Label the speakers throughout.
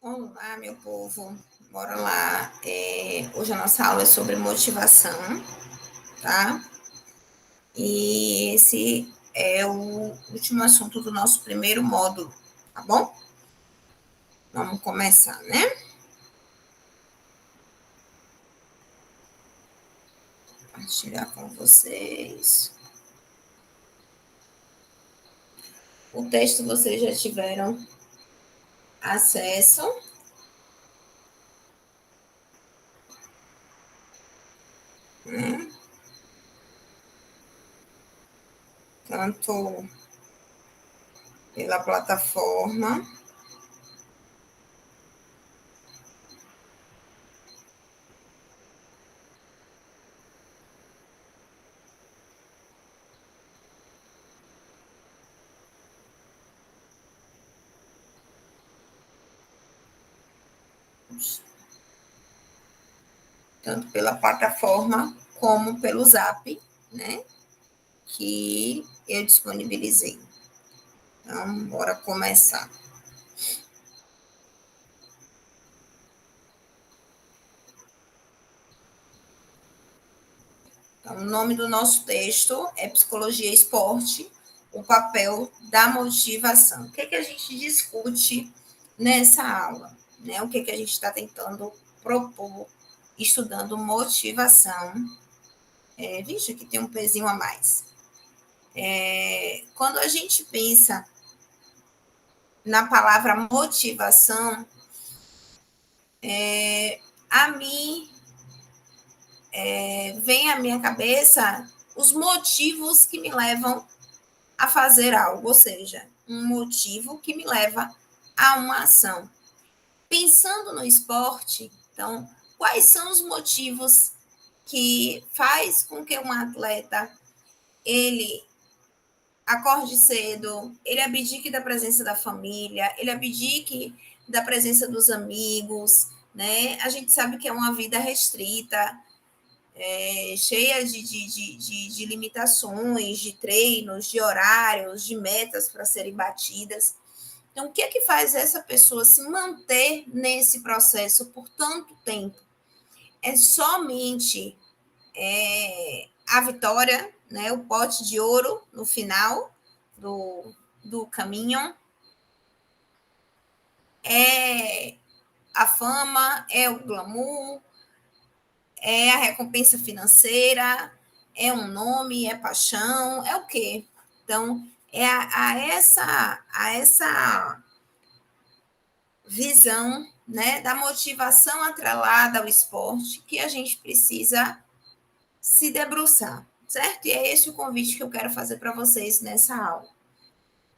Speaker 1: Olá, meu povo. Bora lá. Hoje a nossa aula é sobre motivação, tá? E esse é o último assunto do nosso primeiro módulo, tá bom? Vamos começar, né? Compartilhar com vocês. O texto vocês já tiveram acesso, né? Tanto pela plataforma. Tanto pela plataforma como pelo Zap, né? Que eu disponibilizei. Então, bora começar. Então, o nome do nosso texto é Psicologia e Esporte, o papel da motivação. O que, que a gente discute nessa aula? Né? O que, que a gente está tentando propor, estudando motivação. Vixe, aqui tem um pezinho a mais. Quando a gente pensa na palavra motivação, a mim vem à minha cabeça os motivos que me levam a fazer algo, ou seja, um motivo que me leva a uma ação. Pensando no esporte, então, quais são os motivos que faz com que um atleta ele acorde cedo, ele abdique da presença da família, ele abdique da presença dos amigos, né? A gente sabe que é uma vida restrita, cheia de limitações, de treinos, de horários, de metas para serem batidas. Então, o que é que faz essa pessoa se manter nesse processo por tanto tempo? É somente a vitória, né, o pote de ouro no final do caminho? É a fama? É o glamour? É a recompensa financeira? É um nome? É paixão? É o quê? Então, é a essa visão, né, da motivação atrelada ao esporte que a gente precisa se debruçar, certo? E é esse o convite que eu quero fazer para vocês nessa aula.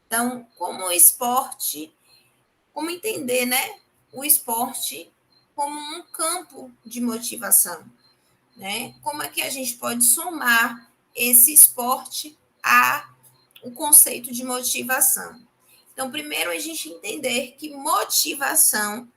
Speaker 1: Então, como o esporte, como entender, né, o esporte como um campo de motivação, né? Como é que a gente pode somar esse esporte a o conceito de motivação? Então, primeiro a gente entender que motivação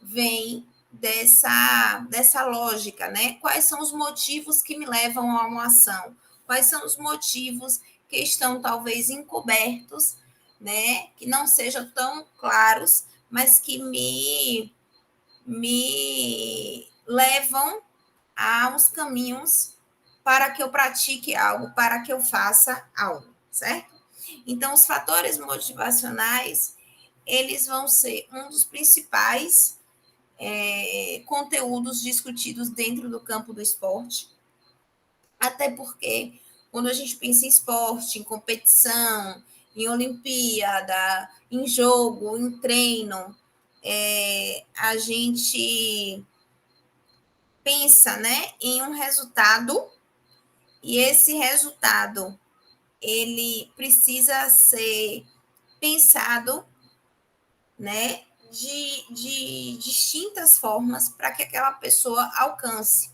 Speaker 1: vem dessa lógica, né? Quais são os motivos que me levam a uma ação? Quais são os motivos que estão talvez encobertos, né? Que não sejam tão claros, mas que me levam a uns caminhos para que eu pratique algo, para que eu faça algo, certo? Então, os fatores motivacionais, eles vão ser um dos principais conteúdos discutidos dentro do campo do esporte, até porque quando a gente pensa em esporte, em competição, em Olimpíada, em jogo, em treino, a gente pensa, né, em um resultado, e esse resultado ele precisa ser pensado, né, de distintas formas para que aquela pessoa alcance.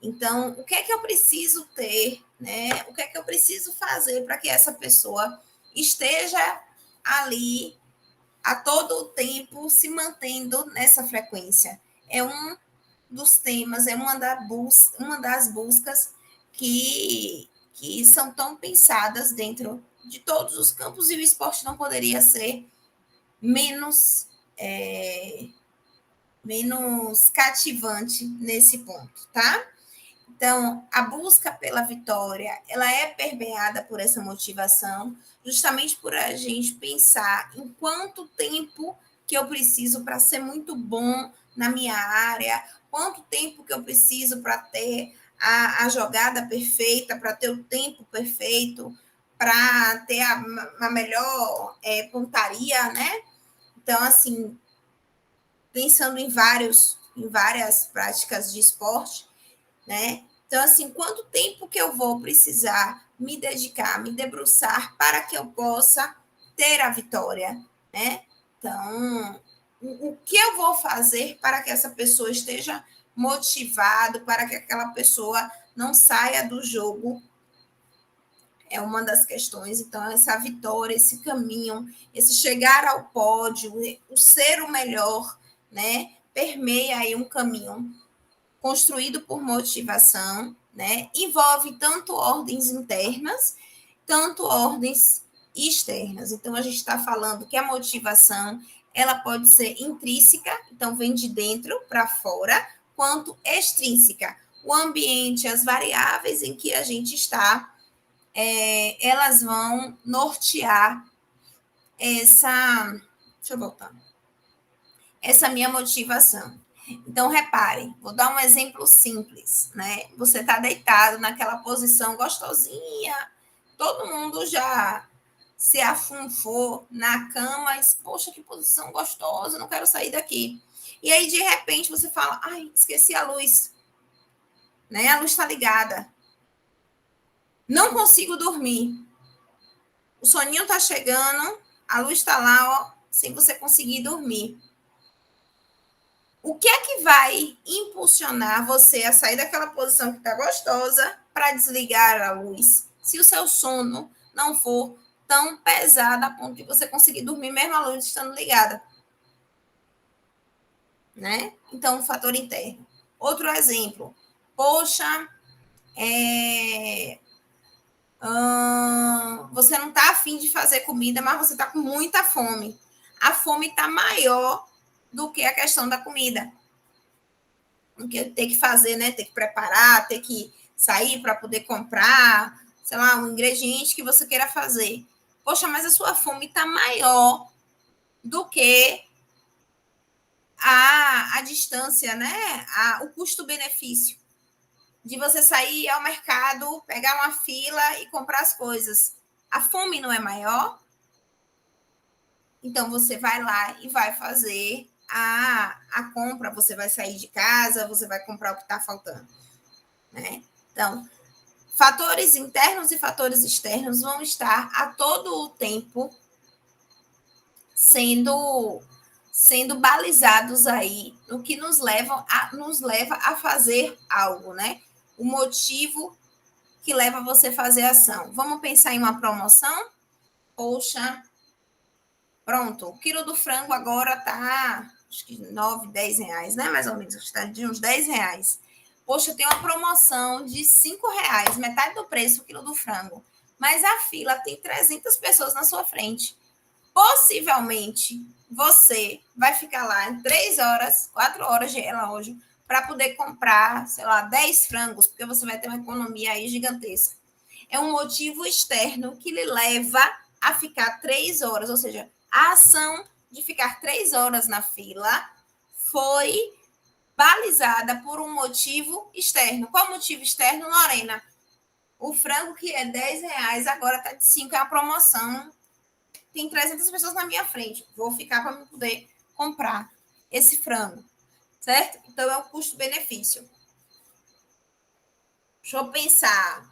Speaker 1: Então, o que é que eu preciso ter, né? O que é que eu preciso fazer para que essa pessoa esteja ali a todo o tempo se mantendo nessa frequência? É um dos temas, é uma das buscas que são tão pensadas dentro de todos os campos, e o esporte não poderia ser menos menos cativante nesse ponto, tá? Então, a busca pela vitória, ela é permeada por essa motivação, justamente por a gente pensar em quanto tempo que eu preciso para ser muito bom na minha área, quanto tempo que eu preciso para ter a jogada perfeita, para ter o tempo perfeito, para ter a melhor pontaria, né? Então, assim, pensando em várias práticas de esporte, né? Então, assim, quanto tempo que eu vou precisar me dedicar, me debruçar para que eu possa ter a vitória, né? Então, o que eu vou fazer para que essa pessoa esteja motivado, para que aquela pessoa não saia do jogo, é uma das questões. Então, essa vitória, esse caminho, esse chegar ao pódio, o ser o melhor, né? Permeia aí um caminho construído por motivação, né? Envolve tanto ordens internas, tanto ordens externas. Então, a gente está falando que a motivação ela pode ser intrínseca, então vem de dentro para fora, quanto extrínseca. O ambiente, as variáveis em que a gente está, elas vão nortear essa. Deixa eu voltar. Essa minha motivação. Então, repare, vou dar um exemplo simples, né? Você está deitado naquela posição gostosinha, todo mundo já se afunfou na cama e, poxa, que posição gostosa, não quero sair daqui. E aí, de repente, você fala, ai, esqueci a luz, né? A luz está ligada. Não consigo dormir. O soninho está chegando, a luz está lá, ó, sem você conseguir dormir. O que é que vai impulsionar você a sair daquela posição que está gostosa para desligar a luz? Se o seu sono não for tão pesado a ponto de você conseguir dormir mesmo a luz estando ligada, né? Então, um fator interno. Outro exemplo. Poxa, você não está afim de fazer comida, mas você está com muita fome. A fome está maior do que a questão da comida. Porque ter que fazer, né? Ter que preparar, ter que sair para poder comprar, sei lá, um ingrediente que você queira fazer. Poxa, mas a sua fome está maior do que a distância, né? O custo-benefício de você sair ao mercado, pegar uma fila e comprar as coisas. A fome não é maior? Então você vai lá e vai fazer a compra, você vai sair de casa, você vai comprar o que está faltando, né? Então, fatores internos e fatores externos vão estar a todo o tempo sendo balizados aí no que nos leva a fazer algo, né? O motivo que leva você a fazer a ação. Vamos pensar em uma promoção? Poxa, pronto, o quilo do frango agora tá, acho que 9, 10 reais, né? Mais ou menos, está de uns 10 reais. Poxa, tem uma promoção de 5 reais, metade do preço do quilo do frango. Mas a fila tem 300 pessoas na sua frente. Possivelmente, você vai ficar lá em 3 horas, 4 horas de relógio para poder comprar, sei lá, 10 frangos, porque você vai ter uma economia aí gigantesca. É um motivo externo que lhe leva a ficar 3 horas, ou seja, a ação de ficar 3 horas na fila foi balizada por um motivo externo. Qual motivo externo, Lorena? O frango que é 10 reais agora está de 5, é a promoção. Tem 300 pessoas na minha frente. Vou ficar para poder comprar esse frango, certo? Então é o custo-benefício. Deixa eu pensar.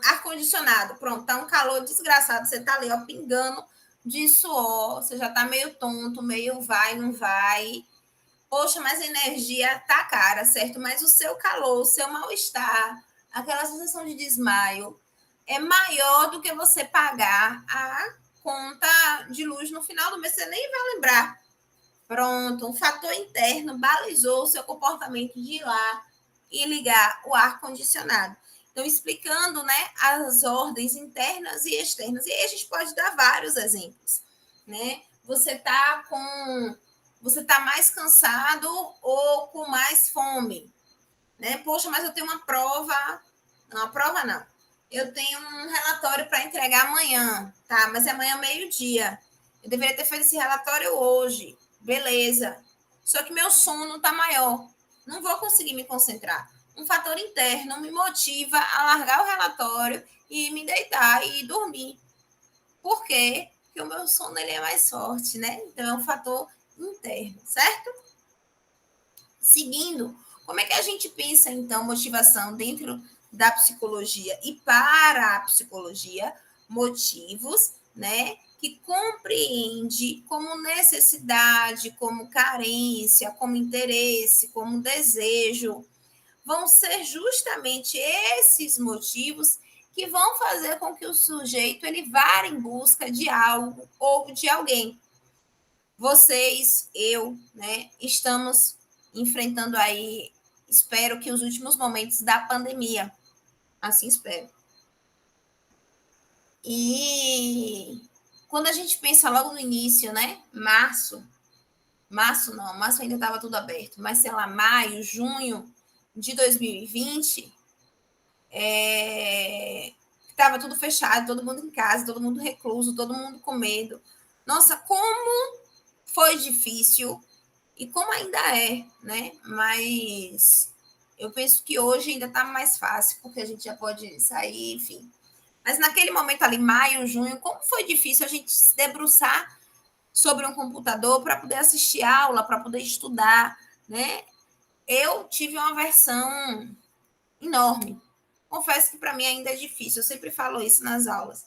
Speaker 1: Ar-condicionado. Pronto, tá um calor desgraçado. Você tá ali, ó, pingando de suor. Você já tá meio tonto, meio vai, não vai. Poxa, mas a energia tá cara, certo? Mas o seu calor, o seu mal-estar, aquela sensação de desmaio é maior do que você pagar a conta de luz no final do mês. Você nem vai lembrar. Pronto, um fator interno balizou o seu comportamento de ir lá e ligar o ar-condicionado. Então, explicando, né, as ordens internas e externas. E aí a gente pode dar vários exemplos, né? Você tá com Você está mais cansado ou com mais fome? Né? Poxa, mas eu tenho uma prova. Não, uma prova não. Eu tenho um relatório para entregar amanhã, tá? Mas é amanhã meio-dia. Eu deveria ter feito esse relatório hoje. Beleza. Só que meu sono está maior. Não vou conseguir me concentrar. Um fator interno me motiva a largar o relatório e me deitar e dormir. Por quê? Porque o meu sono ele é mais forte, né? Então é um fator interno, certo? Seguindo, como é que a gente pensa, então, motivação dentro da psicologia e para a psicologia? Motivos, né? Que compreende como necessidade, como carência, como interesse, como desejo. Vão ser justamente esses motivos que vão fazer com que o sujeito ele vá em busca de algo ou de alguém. Vocês, eu, né, estamos enfrentando aí, espero que os últimos momentos da pandemia. Assim espero. E quando a gente pensa logo no início, né? Março ainda estava tudo aberto, mas sei lá, maio, junho de 2020, estava tudo fechado, todo mundo em casa, todo mundo recluso, todo mundo com medo. Nossa, como foi difícil e como ainda é, né? Mas eu penso que hoje ainda está mais fácil, porque a gente já pode sair, enfim. Mas naquele momento ali, maio, junho, como foi difícil a gente se debruçar sobre um computador para poder assistir aula, para poder estudar, né? Eu tive uma versão enorme. Confesso que para mim ainda é difícil, eu sempre falo isso nas aulas.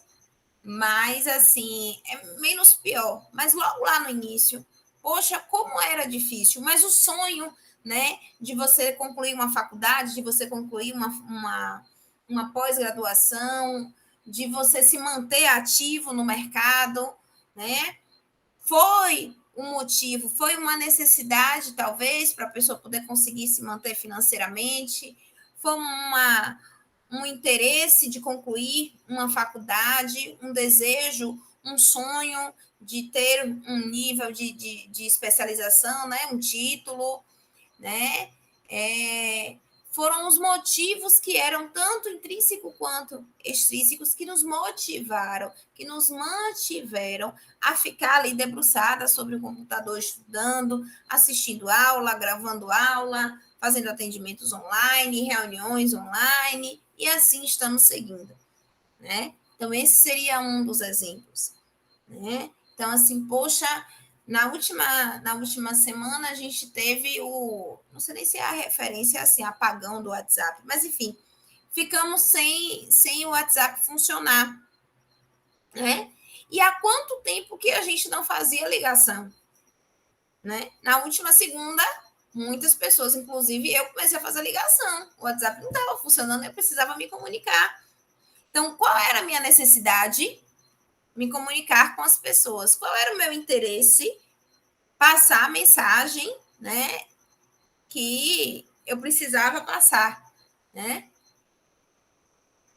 Speaker 1: Mas, assim, é menos pior. Mas logo lá no início, poxa, como era difícil. Mas o sonho, né, de você concluir uma faculdade, de você concluir uma pós-graduação, de você se manter ativo no mercado, né, foi um motivo, foi uma necessidade, talvez, para a pessoa poder conseguir se manter financeiramente, foi um interesse de concluir uma faculdade, um desejo, um sonho de ter um nível de especialização, né? Um título, né? Foram os motivos que eram tanto intrínsecos quanto extrínsecos que nos motivaram, que nos mantiveram a ficar ali debruçada sobre o computador, estudando, assistindo aula, gravando aula, fazendo atendimentos online, reuniões online, e assim estamos seguindo, né? Então, esse seria um dos exemplos, né? Então, assim, poxa, na última semana a gente teve não sei nem se é a referência assim, apagão do WhatsApp, mas enfim, ficamos sem o WhatsApp funcionar, né? E há quanto tempo que a gente não fazia ligação, né? Na última segunda, muitas pessoas, inclusive eu, comecei a fazer ligação. O WhatsApp não estava funcionando, eu precisava me comunicar. Então, qual era a minha necessidade? Me comunicar com as pessoas. Qual era o meu interesse? Passar a mensagem, né, que eu precisava passar, né?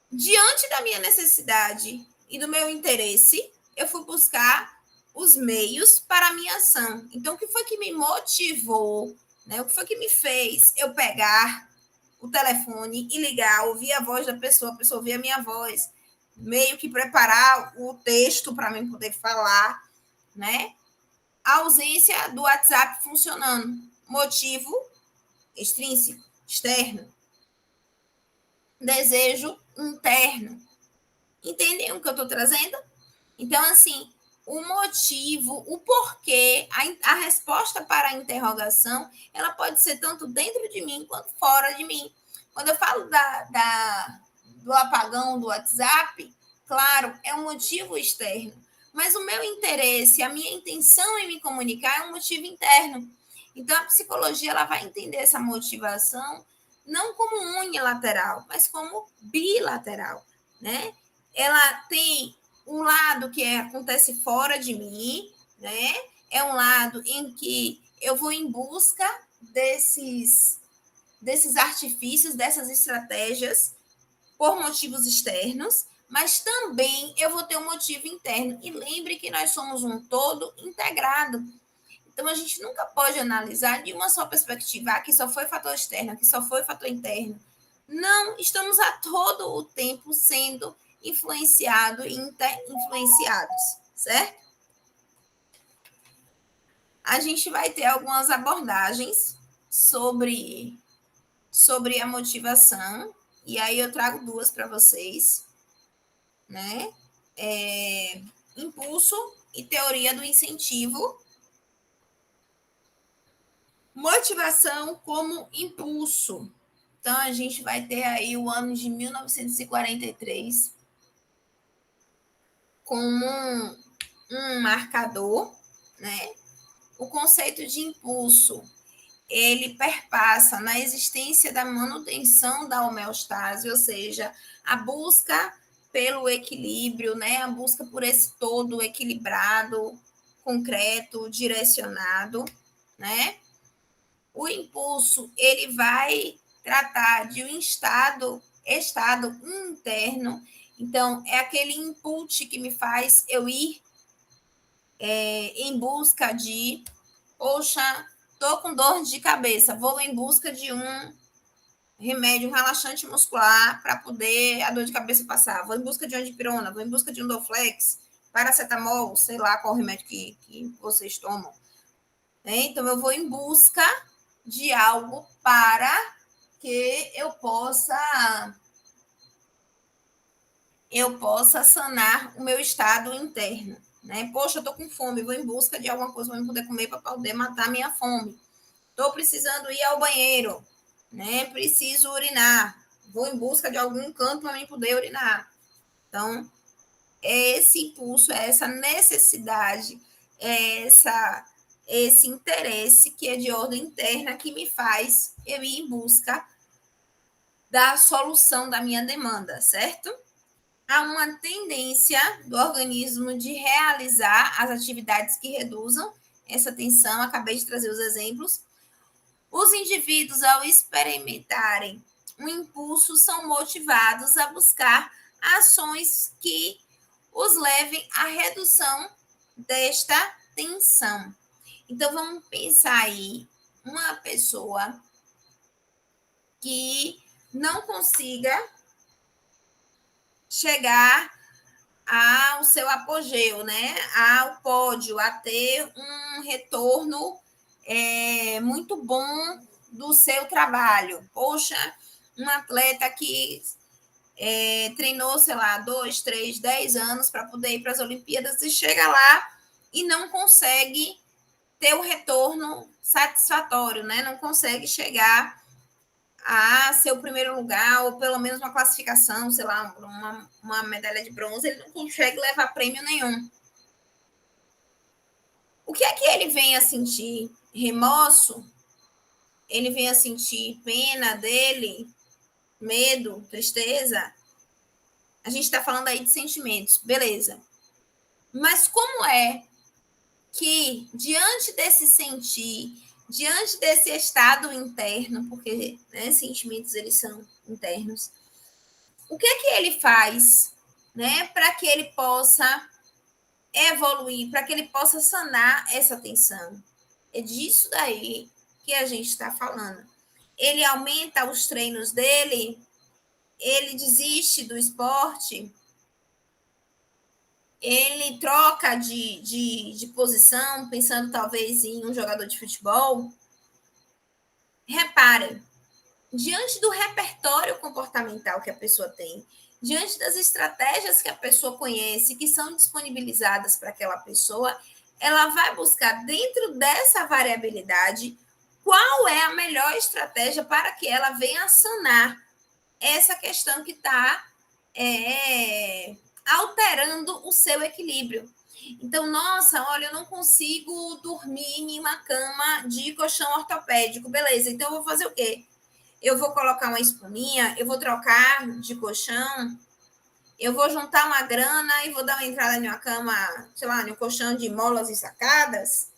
Speaker 1: Diante da minha necessidade e do meu interesse, eu fui buscar os meios para a minha ação. Então, o que foi que me motivou, né? O que foi que me fez eu pegar o telefone e ligar, ouvir a voz da pessoa, a pessoa ouvir a minha voz, meio que preparar o texto para mim poder falar, né? A ausência do WhatsApp funcionando. Motivo extrínseco, externo. Desejo interno. Entendem o que eu estou trazendo? Então, assim, o motivo, o porquê, a resposta para a interrogação, ela pode ser tanto dentro de mim quanto fora de mim. Quando eu falo do apagão do WhatsApp, claro, é um motivo externo, mas o meu interesse, a minha intenção em me comunicar é um motivo interno. Então, a psicologia ela vai entender essa motivação não como unilateral, mas como bilateral, né? Ela tem um lado que acontece fora de mim, né? É um lado em que eu vou em busca desses artifícios, dessas estratégias por motivos externos, mas também eu vou ter um motivo interno. E lembre que nós somos um todo integrado. Então, a gente nunca pode analisar de uma só perspectiva, que só foi fator externo, que só foi fator interno. Não, estamos a todo o tempo sendo influenciados e influenciados, certo? A gente vai ter algumas abordagens sobre a motivação, e aí eu trago duas para vocês, né? Impulso e teoria do incentivo. Motivação como impulso. Então, a gente vai ter aí o ano de 1943 como um marcador, né? O conceito de impulso, ele perpassa na existência da manutenção da homeostase, ou seja, a busca pelo equilíbrio, né? A busca por esse todo equilibrado, concreto, direcionado, né? O impulso, ele vai tratar de um estado interno. Então, é aquele input que me faz eu ir em busca de, poxa, tô com dor de cabeça, vou em busca de um remédio, um relaxante muscular para poder a dor de cabeça passar. Vou em busca de uma dipirona, vou em busca de um Dorflex, paracetamol, sei lá qual remédio que vocês tomam. Então, eu vou em busca de algo para que eu possa sanar o meu estado interno, né? Poxa, eu tô com fome, vou em busca de alguma coisa para poder comer para poder matar a minha fome. Estou precisando ir ao banheiro, né? Preciso urinar, vou em busca de algum canto para mim poder urinar. Então, é esse impulso, é essa necessidade, é esse interesse que é de ordem interna que me faz eu ir em busca da solução da minha demanda, certo? Há uma tendência do organismo de realizar as atividades que reduzam essa tensão, acabei de trazer os exemplos. Os indivíduos, ao experimentarem um impulso, são motivados a buscar ações que os levem à redução desta tensão. Então, vamos pensar aí uma pessoa que não consiga chegar ao seu apogeu, né? Ao pódio, a ter um retorno muito bom do seu trabalho. Poxa, um atleta que treinou, sei lá, 2, 3, 10 anos para poder ir para as Olimpíadas e chega lá e não consegue ter o retorno satisfatório, né? Não consegue chegar a ser o primeiro lugar, ou pelo menos uma classificação, sei lá, uma medalha de bronze, ele não consegue levar prêmio nenhum. O que é que ele vem a sentir? Remorso? Ele vem a sentir pena dele? Medo? Tristeza? A gente está falando aí de sentimentos, beleza. Mas como é que, diante desse sentir, diante desse estado interno, porque sentimentos eles são internos, o que é que ele faz, né, para que ele possa evoluir, para que ele possa sanar essa tensão? É disso daí que a gente está falando. Ele aumenta os treinos dele, ele desiste do esporte, ele troca de posição, pensando talvez em um jogador de futebol. Reparem, diante do repertório comportamental que a pessoa tem, diante das estratégias que a pessoa conhece, que são disponibilizadas para aquela pessoa, ela vai buscar dentro dessa variabilidade qual é a melhor estratégia para que ela venha a sanar essa questão que está alterando o seu equilíbrio. Então, nossa, olha, eu não consigo dormir em uma cama de colchão ortopédico. Beleza, então eu vou fazer o quê? Eu vou colocar uma espuminha, eu vou trocar de colchão, eu vou juntar uma grana e vou dar uma entrada em uma cama, sei lá, em um colchão de molas e sacadas.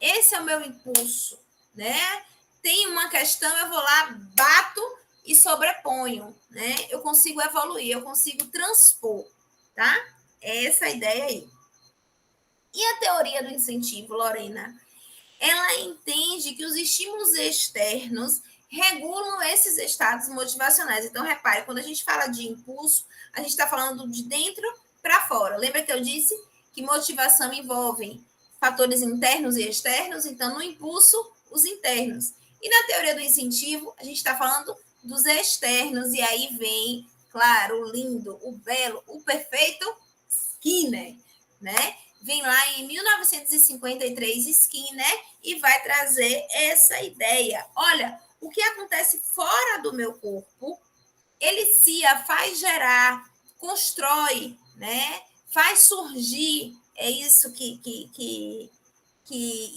Speaker 1: Esse é o meu impulso, né? Tem uma questão, eu vou lá, bato e sobreponho, né? Eu consigo evoluir, eu consigo transpor, tá? É essa a ideia aí. E a teoria do incentivo, Lorena? ela entende que os estímulos externos regulam esses estados motivacionais. Então, repare, quando a gente fala de impulso, a gente está falando de dentro para fora. Lembra que eu disse que motivação envolve fatores internos e externos? Então, no impulso, os internos. E na teoria do incentivo, a gente está falando dos externos, e aí vem, claro, o lindo, o belo, o perfeito Skinner, né? Vem lá em 1953 Skinner e vai trazer essa ideia. Olha, o que acontece fora do meu corpo, elicia, faz gerar, constrói, né? Faz surgir. É isso que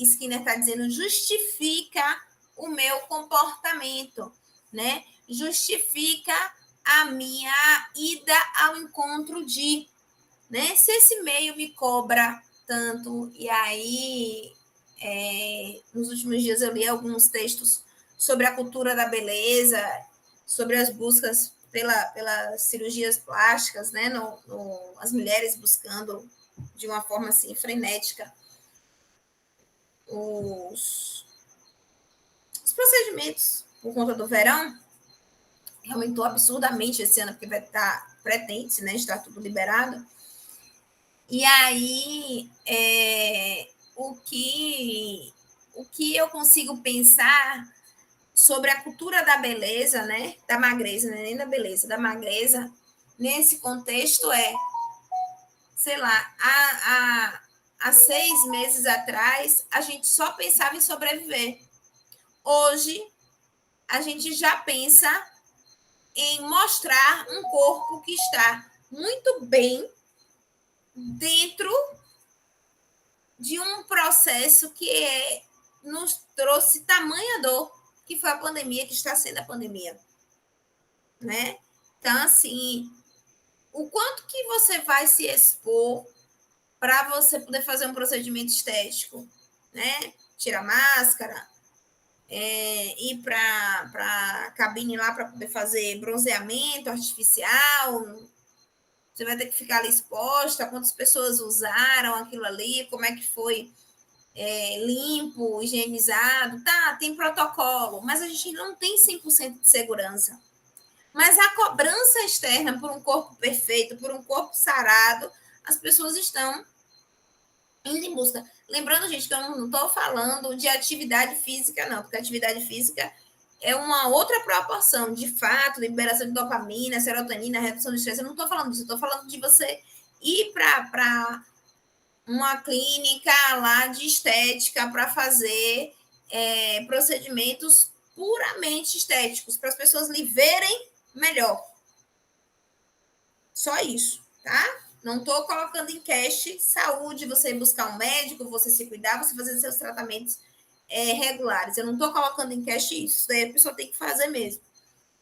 Speaker 1: Skinner está dizendo, justifica o meu comportamento, né? Justifica a minha ida ao encontro de, né? Se esse meio me cobra tanto, e aí nos últimos dias eu li alguns textos sobre a cultura da beleza, sobre as buscas pelas cirurgias plásticas, né? As mulheres buscando de uma forma assim frenética os procedimentos por conta do verão. Aumentou absurdamente esse ano, porque vai estar, pretende, né? Está tudo liberado. E aí, o que eu consigo pensar sobre a cultura da beleza, né? Da magreza, né? Nem da beleza, da magreza, nesse contexto sei lá, há 6 meses atrás, a gente só pensava em sobreviver. Hoje, a gente já pensa em mostrar um corpo que está muito bem dentro de um processo que nos trouxe tamanha dor, que foi a pandemia, que está sendo a pandemia, né? Então, assim, o quanto que você vai se expor para você poder fazer um procedimento estético, né? Tirar máscara, ir para a cabine lá para poder fazer bronzeamento artificial. Você vai ter que ficar ali exposta, quantas pessoas usaram aquilo ali, como é que foi limpo, higienizado. Tá, tem protocolo, mas a gente não tem 100% de segurança. Mas a cobrança externa por um corpo perfeito, por um corpo sarado, as pessoas estão indo em busca. Lembrando, gente, que eu não estou falando de atividade física, não, porque a atividade física é uma outra proporção. De fato, liberação de dopamina, serotonina, redução do estresse. Eu não estou falando disso, eu estou falando de você ir para uma clínica lá de estética para fazer procedimentos puramente estéticos, para as pessoas lhe verem melhor. Só isso, tá? Não estou colocando em cash saúde, você buscar um médico, você se cuidar, você fazer seus tratamentos regulares. Eu não estou colocando em cash isso. Isso daí a pessoa tem que fazer mesmo.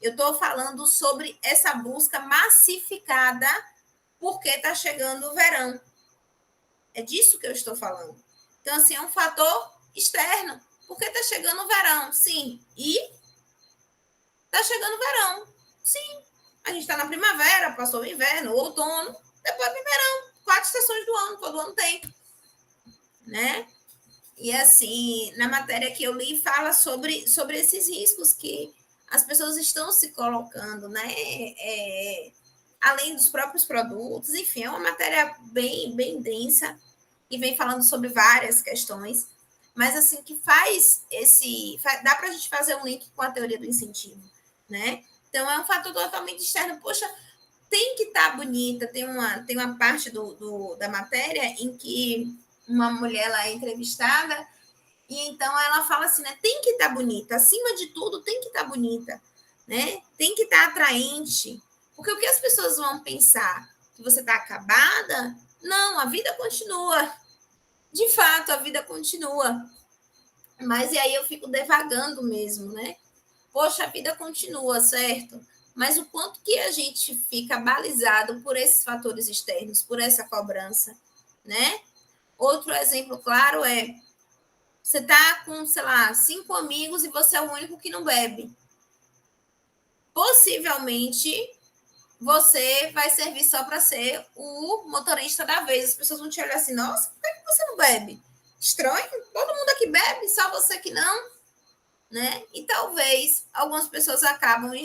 Speaker 1: Eu estou falando sobre essa busca massificada porque está chegando o verão. É disso que eu estou falando. Então, assim, é um fator externo. Porque está chegando o verão, sim. E está chegando o verão, sim. A gente está na primavera, passou o inverno, o outono, depois do verão. 4 estações do ano, todo ano tem. Né? E, assim, na matéria que eu li, fala sobre esses riscos que as pessoas estão se colocando, né? Além dos próprios produtos. Enfim, é uma matéria bem, bem densa e vem falando sobre várias questões, mas assim que dá para a gente fazer um link com a teoria do incentivo, né? Então é um fator totalmente externo. Poxa, tem que estar bonita. Tem uma parte da matéria em que uma mulher lá é entrevistada e então ela fala assim, né? Tem que estar bonita. Acima de tudo, tem que estar bonita, né? Tem que estar atraente. Porque o que as pessoas vão pensar? Que você está acabada? Não, a vida continua. De fato, a vida continua. Mas e aí eu fico devagando mesmo, né? Poxa, a vida continua, certo? Mas o quanto que a gente fica balizado por esses fatores externos, por essa cobrança, né? Outro exemplo claro você tá com, sei lá, 5 amigos e você é o único que não bebe. Possivelmente você vai servir só para ser o motorista da vez. As pessoas vão te olhar assim, nossa, por que você não bebe? Estranho, todo mundo aqui bebe, só você que não, né? E talvez algumas pessoas acabem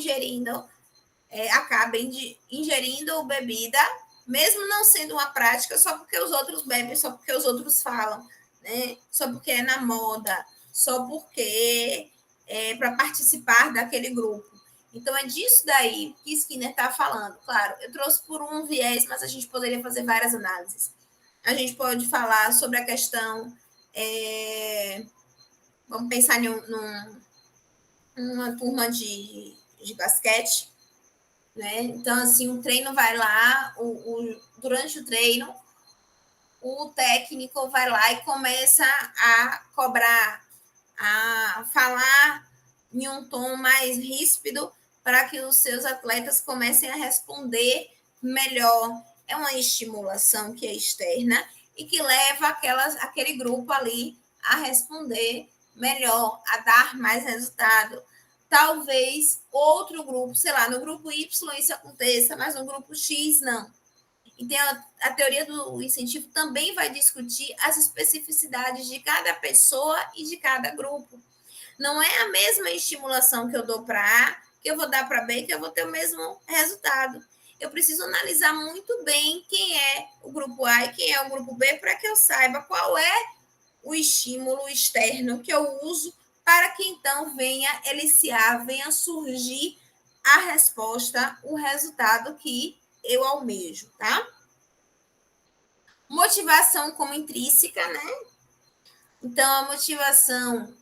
Speaker 1: ingerindo bebida, mesmo não sendo uma prática, só porque os outros bebem, só porque os outros falam, né? Só porque é na moda, só porque é para participar daquele grupo. Então, é disso daí que Skinner está falando. Claro, eu trouxe por um viés, mas a gente poderia fazer várias análises. A gente pode falar sobre a questão. Vamos pensar numa turma de basquete, né? Então, assim, o treino vai lá, durante o treino, o técnico vai lá e começa a cobrar, a falar em um tom mais ríspido para que os seus atletas comecem a responder melhor. É uma estimulação que é externa e que leva aquele grupo ali a responder melhor, a dar mais resultado. Talvez outro grupo, sei lá, no grupo Y isso aconteça, mas no grupo X não. Então, a teoria do incentivo também vai discutir as especificidades de cada pessoa e de cada grupo. Não é a mesma estimulação que eu dou para A, que eu vou dar para B, que eu vou ter o mesmo resultado. Eu preciso analisar muito bem quem é o grupo A e quem é o grupo B, para que eu saiba qual é o estímulo externo que eu uso para que então venha eliciar, venha surgir a resposta, o resultado que eu almejo, tá? Motivação como intrínseca, né? Então, a motivação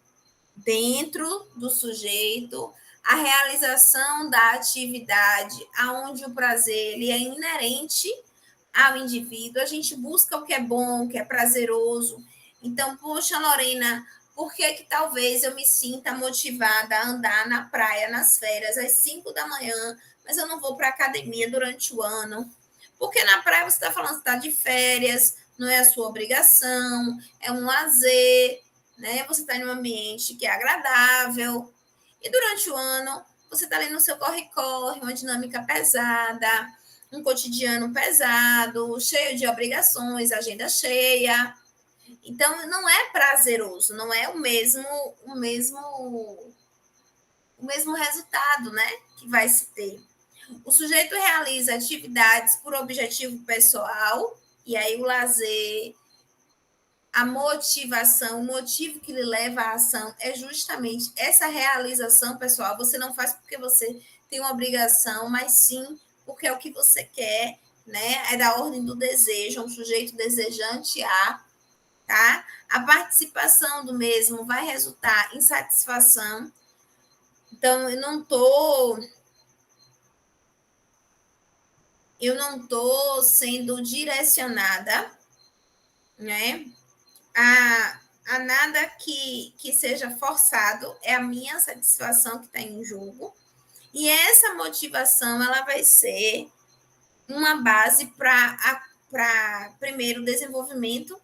Speaker 1: dentro do sujeito, a realização da atividade, aonde o prazer ele é inerente ao indivíduo, a gente busca o que é bom, o que é prazeroso. Então, poxa, Lorena, por que que talvez eu me sinta motivada a andar na praia nas férias às 5 da manhã, mas eu não vou para a academia durante o ano? Porque na praia você está falando que está de férias, não é a sua obrigação, é um lazer, né? Você está em um ambiente que é agradável. E durante o ano, você está ali no seu corre-corre, uma dinâmica pesada, um cotidiano pesado, cheio de obrigações, agenda cheia. Então, não é prazeroso, não é o mesmo resultado, né, que vai se ter. O sujeito realiza atividades por objetivo pessoal, e aí o lazer, a motivação, o motivo que lhe leva à ação é justamente essa realização pessoal. Você não faz porque você tem uma obrigação, mas sim porque é o que você quer, né? É da ordem do desejo, é um sujeito desejante a, tá? A participação do mesmo vai resultar em satisfação. Então, eu não tô sendo direcionada, né? A nada que seja forçado, é a minha satisfação que está em jogo. E essa motivação ela vai ser uma base para primeiro, desenvolvimento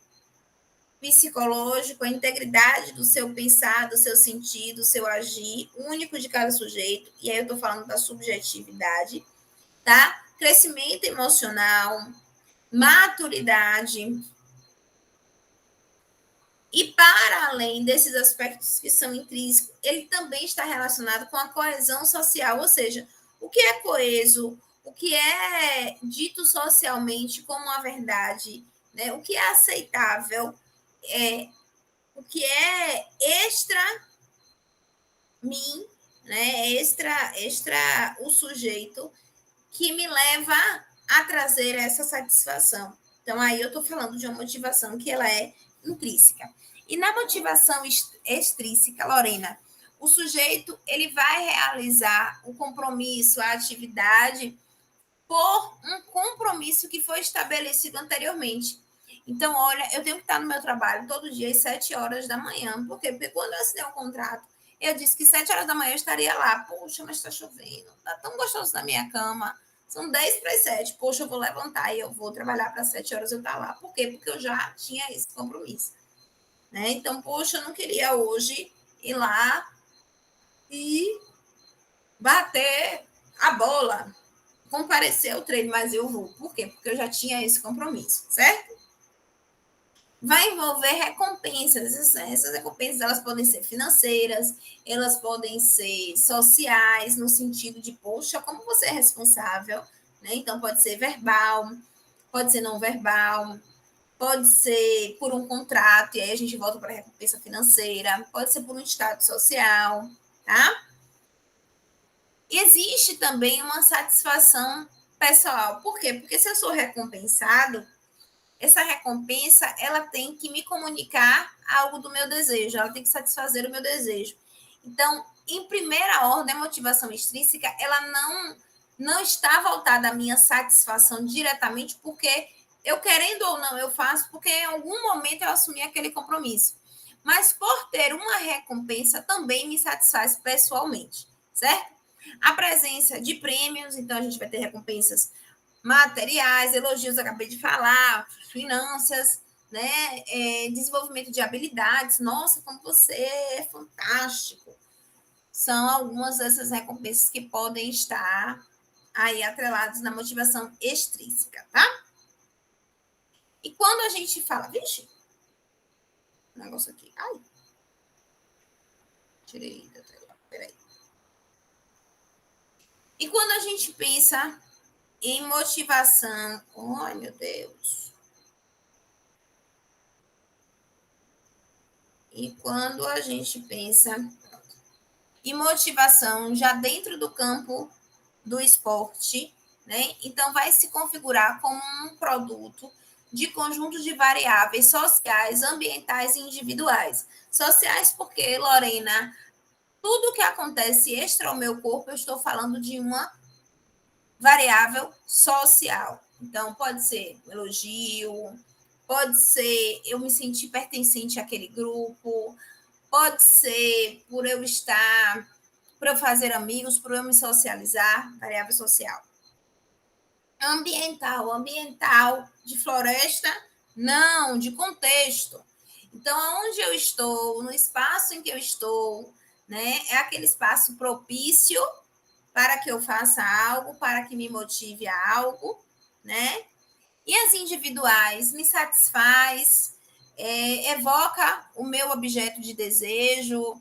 Speaker 1: psicológico, a integridade do seu pensar, do seu sentir, do seu agir, único de cada sujeito. E aí eu estou falando da subjetividade, tá? Crescimento emocional, maturidade. E para além desses aspectos que são intrínsecos, ele também está relacionado com a coesão social, ou seja, o que é coeso, o que é dito socialmente como a verdade, né? O que é aceitável, o que é extra mim, né? Extra o sujeito, que me leva a trazer essa satisfação. Então, aí eu estou falando de uma motivação que ela é intrínseca. E na motivação extrínseca, Lorena, o sujeito ele vai realizar o compromisso, a atividade, por um compromisso que foi estabelecido anteriormente. Então, olha, eu tenho que estar no meu trabalho todo dia às 7 horas da manhã. Por quê? Porque quando eu assinei o contrato, eu disse que 7 horas da manhã eu estaria lá. Poxa, mas está chovendo. Está tão gostoso na minha cama. São 10 para as 7. Poxa, eu vou levantar e eu vou trabalhar para 7 horas eu estar lá. Por quê? Porque eu já tinha esse compromisso. Né? Então, poxa, eu não queria hoje ir lá e bater a bola, comparecer ao treino, mas eu vou. Por quê? Porque eu já tinha esse compromisso, certo? vai envolver recompensas. Essas recompensas elas podem ser financeiras, elas podem ser sociais, no sentido de, poxa, como você é responsável, né? Então, pode ser verbal, pode ser não verbal, pode ser por um contrato, e aí a gente volta para a recompensa financeira, pode ser por um estado social, tá? E existe também uma satisfação pessoal. Por quê? Porque se eu sou recompensado, essa recompensa ela tem que me comunicar algo do meu desejo, ela tem que satisfazer o meu desejo. Então, em primeira ordem, a motivação extrínseca ela não está voltada à minha satisfação diretamente, porque eu querendo ou não eu faço, porque em algum momento eu assumi aquele compromisso. Mas por ter uma recompensa também me satisfaz pessoalmente, certo? A presença de prêmios, então a gente vai ter recompensas materiais, elogios, acabei de falar, finanças, né? Desenvolvimento de habilidades. Nossa, como você é fantástico. São algumas dessas recompensas que podem estar aí atreladas na motivação extrínseca, tá? E quando a gente fala, vixe, negócio aqui, ai, tirei da tela, peraí. E quando a gente pensa em motivação, ai meu Deus. E quando a gente pensa em motivação já dentro do campo do esporte, né? Então vai se configurar como um produto de conjunto de variáveis sociais, ambientais e individuais. Sociais porque, Lorena, tudo que acontece extra ao meu corpo, eu estou falando de uma variável social. Então, pode ser um elogio, pode ser eu me sentir pertencente àquele grupo, pode ser por eu fazer amigos, por eu me socializar, variável social. Ambiental de floresta, não, de contexto. Então, onde eu estou, no espaço em que eu estou, né, é aquele espaço propício para que eu faça algo, para que me motive a algo, né? E as individuais me satisfaz, evoca o meu objeto de desejo,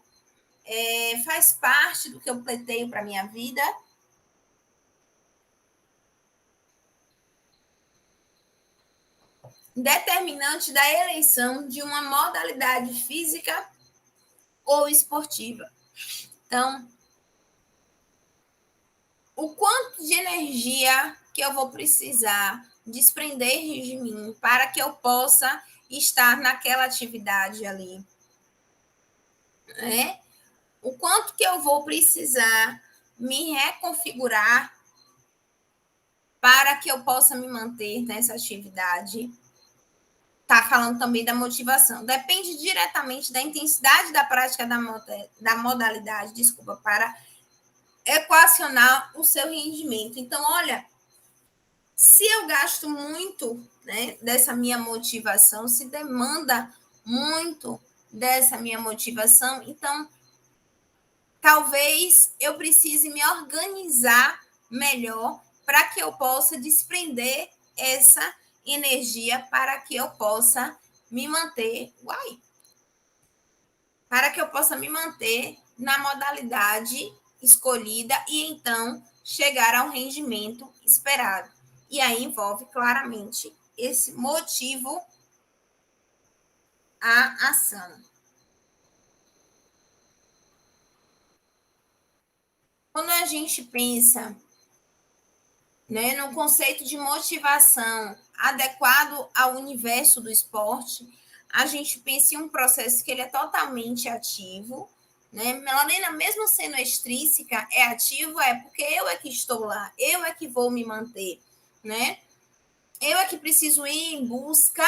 Speaker 1: faz parte do que eu pleiteio para a minha vida. Determinante da eleição de uma modalidade física ou esportiva. Então, o quanto de energia que eu vou precisar desprender de mim para que eu possa estar naquela atividade ali, né? O quanto que eu vou precisar me reconfigurar para que eu possa me manter nessa atividade. Está falando também da motivação. Depende diretamente da intensidade da prática da modalidade, desculpa, para equacionar o seu rendimento. Então, olha, se eu gasto muito, né, dessa minha motivação, se demanda muito dessa minha motivação, então talvez eu precise me organizar melhor para que eu possa desprender essa energia para que eu possa me manter, para que eu possa me manter na modalidade escolhida e então chegar ao rendimento esperado. E aí envolve claramente esse motivo à ação. Quando a gente pensa, né, no conceito de motivação adequado ao universo do esporte, a gente pensa em um processo que ele é totalmente ativo, né? Melanina, mesmo sendo extrínseca, é ativo, porque eu é que estou lá, eu é que vou me manter, né? Eu é que preciso ir em busca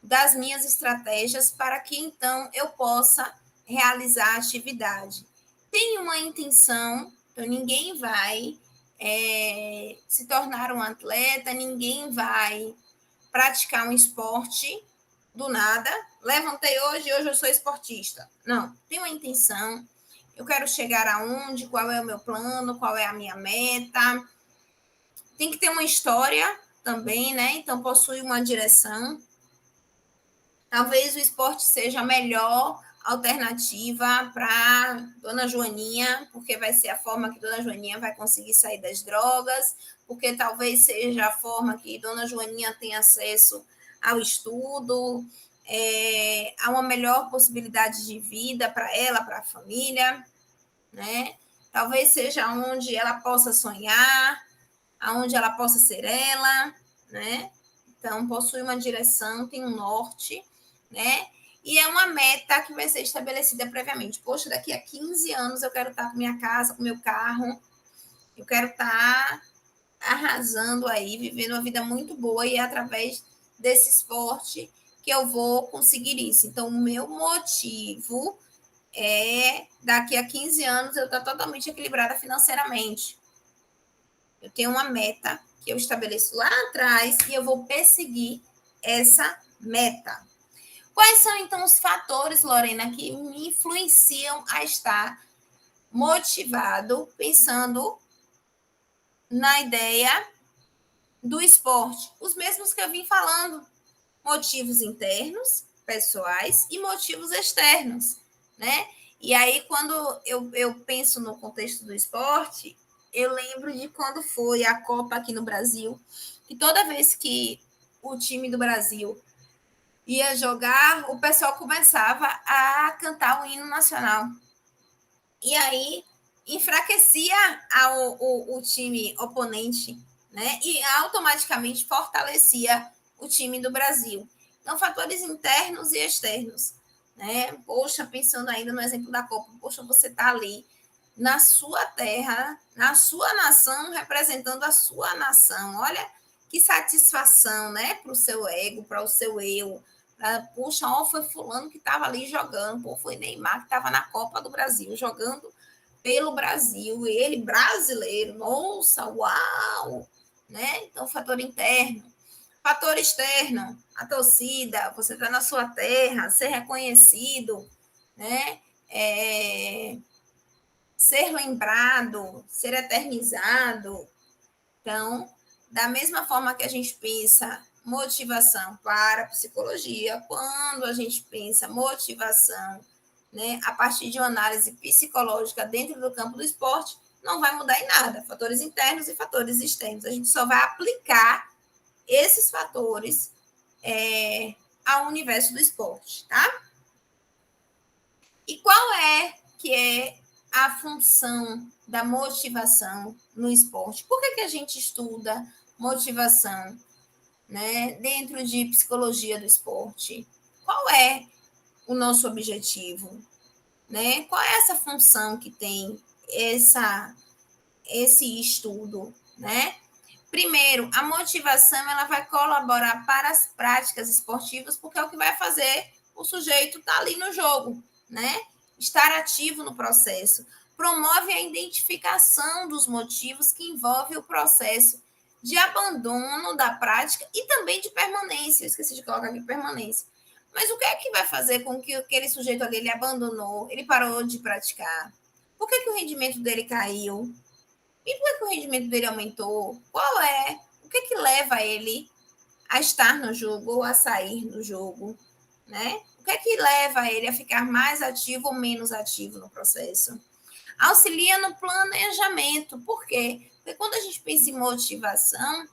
Speaker 1: das minhas estratégias para que então eu possa realizar a atividade. Tem uma intenção, então ninguém vai se tornar um atleta, ninguém vai praticar um esporte do nada. Levantei hoje eu sou esportista. Não, tem uma intenção. Eu quero chegar aonde, qual é o meu plano, qual é a minha meta. Tem que ter uma história também, né? Então, possui uma direção. Talvez o esporte seja a melhor alternativa para Dona Joaninha, porque vai ser a forma que Dona Joaninha vai conseguir sair das drogas, porque talvez seja a forma que Dona Joaninha tem acesso ao estudo, a uma melhor possibilidade de vida para ela, para a família, né? Talvez seja onde ela possa sonhar, aonde ela possa ser ela, né? Então, possui uma direção, tem um norte, né? E é uma meta que vai ser estabelecida previamente. Poxa, daqui a 15 anos eu quero estar com minha casa, com meu carro, eu quero estar arrasando aí, vivendo uma vida muito boa e é através desse esporte que eu vou conseguir isso. Então, o meu motivo é daqui a 15 anos eu estar totalmente equilibrada financeiramente. Eu tenho uma meta que eu estabeleço lá atrás e eu vou perseguir essa meta. Quais são, então, os fatores, Lorena, que me influenciam a estar motivado, pensando na ideia do esporte? Os mesmos que eu vim falando. Motivos internos, pessoais, e motivos externos, né? E aí, quando eu penso no contexto do esporte, eu lembro de quando foi a Copa aqui no Brasil, que toda vez que o time do Brasil ia jogar, o pessoal começava a cantar o hino nacional. E aí enfraquecia o time oponente, né? E automaticamente fortalecia o time do Brasil. Então, fatores internos e externos, né? Poxa, pensando ainda no exemplo da Copa, poxa, você está ali na sua terra, na sua nação, representando a sua nação. Olha que satisfação, né? Para o seu ego, para o seu eu. Puxa, ó, foi fulano que estava ali jogando, pô, foi Neymar que estava na Copa do Brasil, jogando pelo Brasil, ele brasileiro, nossa, uau! Né? Então, fator interno. Fator externo, a torcida, você está na sua terra, ser reconhecido, né? Ser lembrado, ser eternizado. Então, da mesma forma que a gente pensa motivação para a psicologia, quando a gente pensa motivação, né, a partir de uma análise psicológica dentro do campo do esporte, não vai mudar em nada. Fatores internos e fatores externos. A gente só vai aplicar esses fatores ao universo do esporte, tá? E qual é a função da motivação no esporte? Por que a gente estuda motivação, né, dentro de psicologia do esporte? Qual é o nosso objetivo? Né? Qual é essa função que tem esse estudo? Né? Primeiro, a motivação ela vai colaborar para as práticas esportivas, porque é o que vai fazer o sujeito estar ali no jogo, né? Estar ativo no processo. Promove a identificação dos motivos que envolve o processo de abandono da prática e também de permanência. Eu esqueci de colocar aqui permanência. Mas o que é que vai fazer com que aquele sujeito ali ele abandonou, ele parou de praticar? Por que o rendimento dele caiu? E por que o rendimento dele aumentou? O que leva ele a estar no jogo ou a sair do jogo? Né? O que leva ele a ficar mais ativo ou menos ativo no processo? Auxilia no planejamento. Por quê? Porque quando a gente pensa em motivação,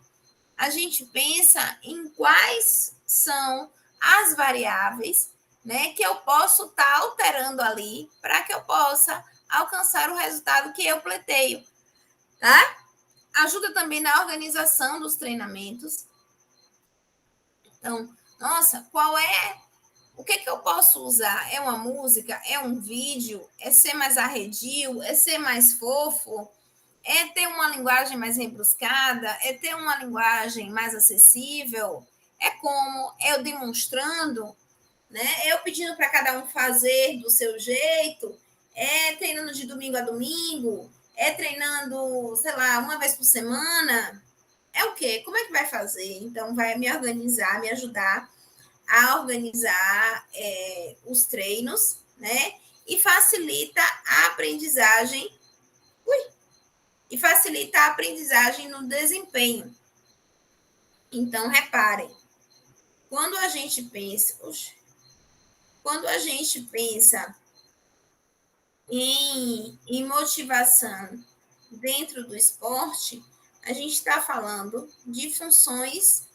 Speaker 1: a gente pensa em quais são as variáveis, né, que eu posso estar alterando ali para que eu possa alcançar o resultado que eu pleiteio, tá? Ajuda também na organização dos treinamentos. Então, nossa, o que eu posso usar? É uma música? É um vídeo? É ser mais arredio? É ser mais fofo? É ter uma linguagem mais rebuscada? É ter uma linguagem mais acessível? É como eu demonstrando, né? Eu pedindo para cada um fazer do seu jeito? É treinando de domingo a domingo? É treinando, sei lá, uma vez por semana? É o quê? Como é que vai fazer? Então, vai me organizar, me ajudar a organizar os treinos, né? E facilita a aprendizagem. E facilita a aprendizagem no desempenho. Então, reparem, quando a gente pensa, quando a gente pensa em motivação dentro do esporte, a gente está falando de funções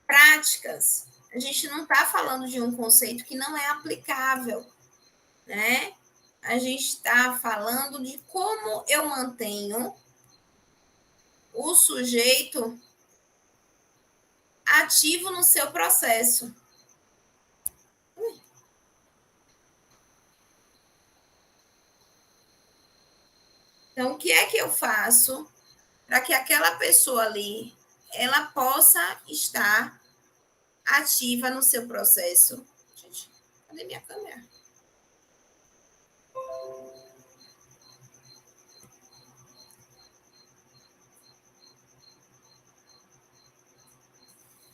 Speaker 1: práticas. A gente não está falando de um conceito que não é aplicável, né? A gente está falando de como eu mantenho o sujeito ativo no seu processo. Então, o que é que eu faço para que aquela pessoa ali ela possa estar ativa no seu processo? Gente, cadê minha câmera?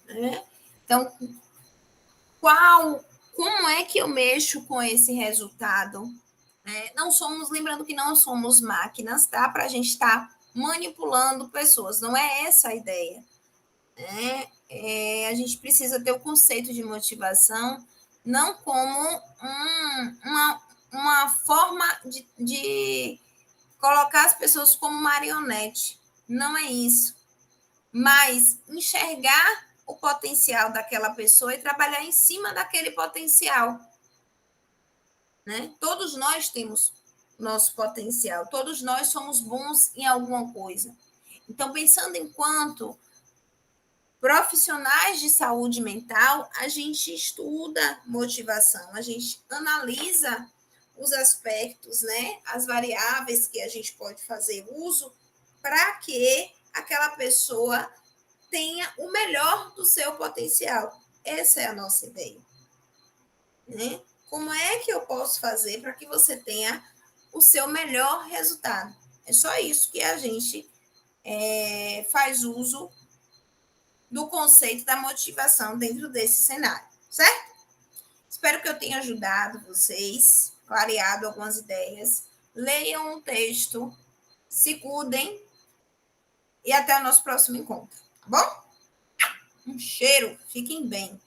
Speaker 1: Né? Então, como é que eu mexo com esse resultado? Não somos, lembrando que não somos máquinas, tá? Para a gente estar manipulando pessoas, não é essa a ideia. A gente precisa ter o conceito de motivação não como uma forma de colocar as pessoas como marionete. Não é isso. Mas enxergar o potencial daquela pessoa e trabalhar em cima daquele potencial. Né? Todos nós temos nosso potencial, todos nós somos bons em alguma coisa. Então, pensando enquanto profissionais de saúde mental, a gente estuda motivação, a gente analisa os aspectos, né, as variáveis que a gente pode fazer uso para que aquela pessoa tenha o melhor do seu potencial. Essa é a nossa ideia. Né? Como é que eu posso fazer para que você tenha o seu melhor resultado? É só isso que a gente faz uso do conceito da motivação dentro desse cenário, certo? Espero que eu tenha ajudado vocês, clareado algumas ideias. Leiam o texto, se cuidem e até o nosso próximo encontro, tá bom? Um cheiro, fiquem bem.